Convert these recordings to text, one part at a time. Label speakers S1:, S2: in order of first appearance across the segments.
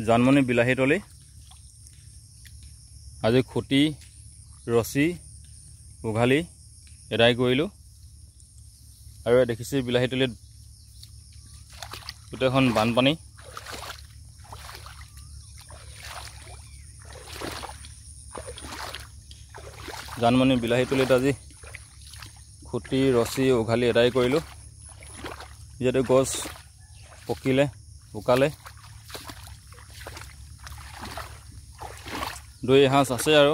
S1: জানমনি বিলাহী তলি আজি খুটি ৰছী উঘালি এদাই কৰিলোঁ আৰু দেখিছে বিলাহী তলিত গোটেইখন বানপানী জানমনি বিলাহী তলিত আজি খুটি ৰছী উঘালি এদাই কৰিলোঁ যিহেতু গছ পকিলে শুকালে দুই এসাঁজ আছে আৰু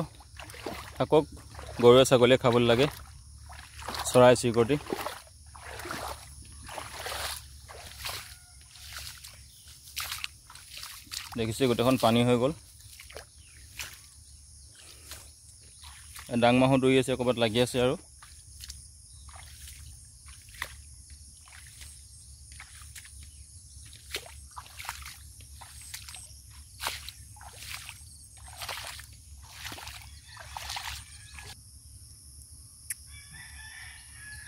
S1: থাকক গৰুৱে ছাগলীয়ে খাবলৈ লাগে চৰাই চিৰিকটি দেখিছে গোটেইখন পানী হৈ গ'ল ডাং মাহো দৌৰি আছে ক'ৰবাত লাগি আছে আৰু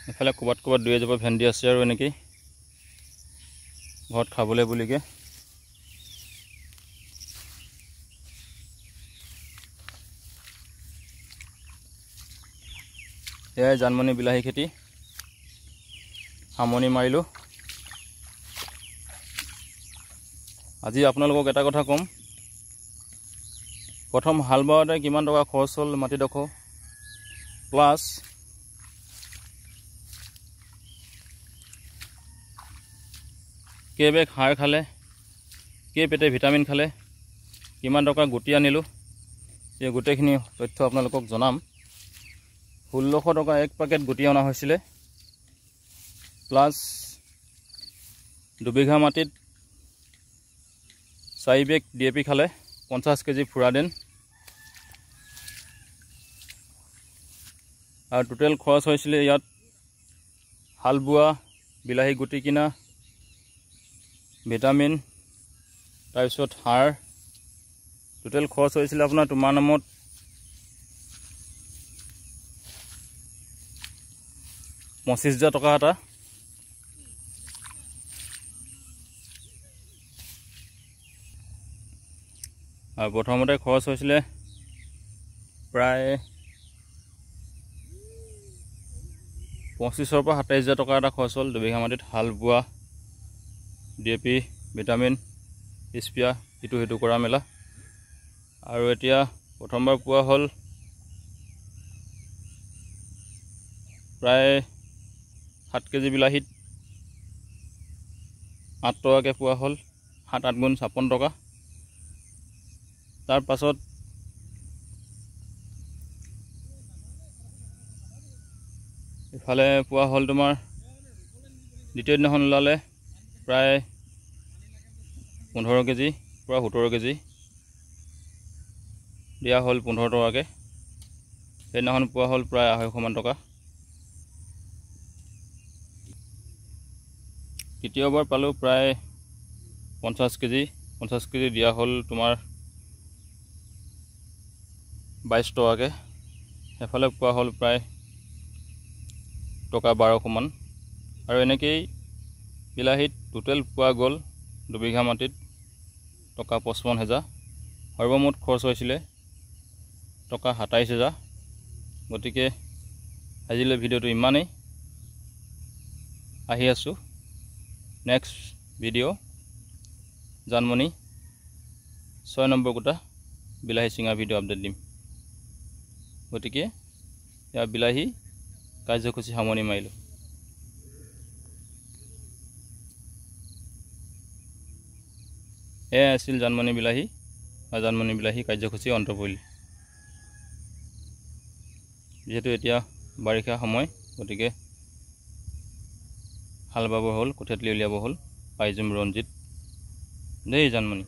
S1: এফালে ক'ৰবাত দুই এজোপা ভেন্দি আছে আৰু এনেকৈ ঘৰত খাবলৈ বুলিকে এয়াই জানমনি বিলাহী খেতি সামৰণি মাৰিলোঁ আজি আপোনালোকক এটা কথা ক'ম প্ৰথম হাল বাওঁতে কিমান টকা খৰচ হ'ল মাটিডোখৰ প্লাছ কেইবেগ সাৰ খালে কেইপেটে ভিটামিন খালে কিমান টকা গুটি আনিলোঁ এই গোটেইখিনি তথ্য আপোনালোকক জনাম 1600 টকা এক পেকেট গুটি অনা হৈছিলে প্লাছ দুবিঘা মাটিত 4 বেগ DAP খালে 50 কেজি ফুৰাডেন আৰু টোটেল খৰচ হৈছিলে ইয়াত হাল বোৱা বিলাহী গুটি কিনা ভিটামিন তাৰপিছত সাৰ টোটেল খৰচ হৈছিলে আপোনাৰ তোমাৰ নামত 25,000 টকা এটা আৰু প্ৰথমতে খৰচ হৈছিলে প্ৰায় 25,000 পৰা 27,000 টকা এটা খৰচ হ'ল দুবিঘা মাটিত হাল বোৱা DAP ভিটামিন স্প্ৰে ইটো কৰা মেলা আৰু এতিয়া প্ৰথমবাৰ পোৱা হ'ল প্ৰায় 7 কেজি বিলাহীত 8 টকাকৈ পোৱা হ'ল 7-8 গুণ 56 টকা তাৰ পাছত ইফালে পোৱা হ'ল তোমাৰ দ্বিতীয় দিনাখন ওলালে প্ৰায় 15 কেজি পৰা 17 কেজি দিয়া হ'ল 15 টকাকৈ সেইদিনাখন পোৱা হ'ল প্ৰায় 250 মান টকা তৃতীয়বাৰ পালোঁ প্ৰায় 50 কেজি দিয়া হ'ল তোমাৰ 22 টকাকৈ সেইফালে পোৱা হ'ল প্ৰায় টকা 1200 মান আৰু এনেকেই বিলাহীত টোটেল পোৱা গ'ল দুবিঘা মাটিত টকা 55,000 সৰ্বমুঠ খৰচ হৈছিলে টকা 27,000 গতিকে আজিলৈ ভিডিঅ'টো ইমানেই আহি আছোঁ নেক্সট ভিডিঅ' জানমনি 6 নম্বৰ গোটা বিলাহী চিঙা ভিডিঅ' আপডেট দিম গতিকে ইয়াৰ বিলাহী কাৰ্যসূচী সামৰণি মাৰিলোঁ এয়া আছিল জানমনি বিলাহী আৰু জানমনি বিলাহী কাৰ্যসূচী অন্ত পৰিল যিহেতু এতিয়া বাৰিষা সময় গতিকে হাল বাব হ'ল কঠীয়া তলি উলিয়াব হ'ল পাইজুম ৰঞ্জিত জয় জানমনি।